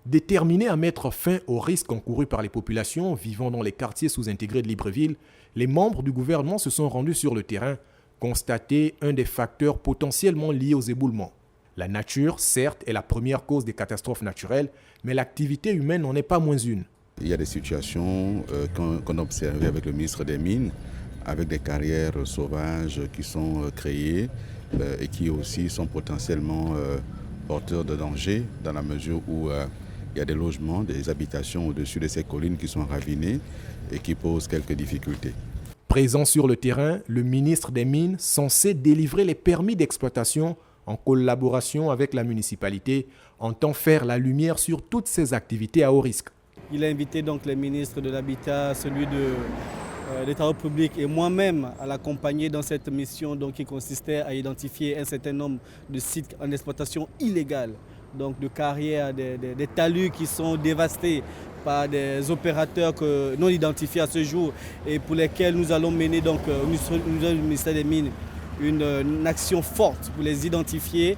Déterminés à mettre fin aux risques encourus par les populations vivant dans les quartiers sous-intégrés de Libreville, les membres du gouvernement se sont rendus sur le terrain, constater un des facteurs potentiellement liés aux éboulements. La nature, certes, est la première cause des catastrophes naturelles, mais l'activité humaine n'en est pas moins une. Il y a des situations qu'on a observées avec le ministre des Mines, avec des carrières sauvages qui sont créées et qui aussi sont potentiellement porteurs de danger dans la mesure où il y a des logements, des habitations au-dessus de ces collines qui sont ravinées et qui posent quelques difficultés. Présent sur le terrain, le ministre des Mines, censé délivrer les permis d'exploitation en collaboration avec la municipalité, entend faire la lumière sur toutes ces activités à haut risque. Il a invité donc les ministres de l'Habitat, celui des Travaux publics et moi-même à l'accompagner dans cette mission donc, qui consistait à identifier un certain nombre de sites en exploitation illégale, donc de carrières, des talus qui sont dévastés par des opérateurs non identifiés à ce jour et pour lesquels nous allons mener donc, au ministère des Mines une action forte pour les identifier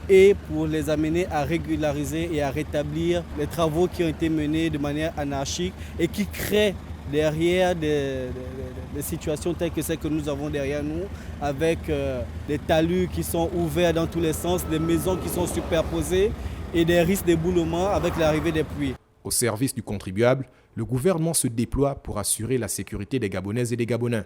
et pour les amener à régulariser et à rétablir les travaux qui ont été menés de manière anarchique et qui créent derrière des situations telles que celles que nous avons derrière nous, avec des talus qui sont ouverts dans tous les sens, des maisons qui sont superposées et des risques d'éboulement avec l'arrivée des pluies. Au service du contribuable, le gouvernement se déploie pour assurer la sécurité des Gabonaises et des Gabonais.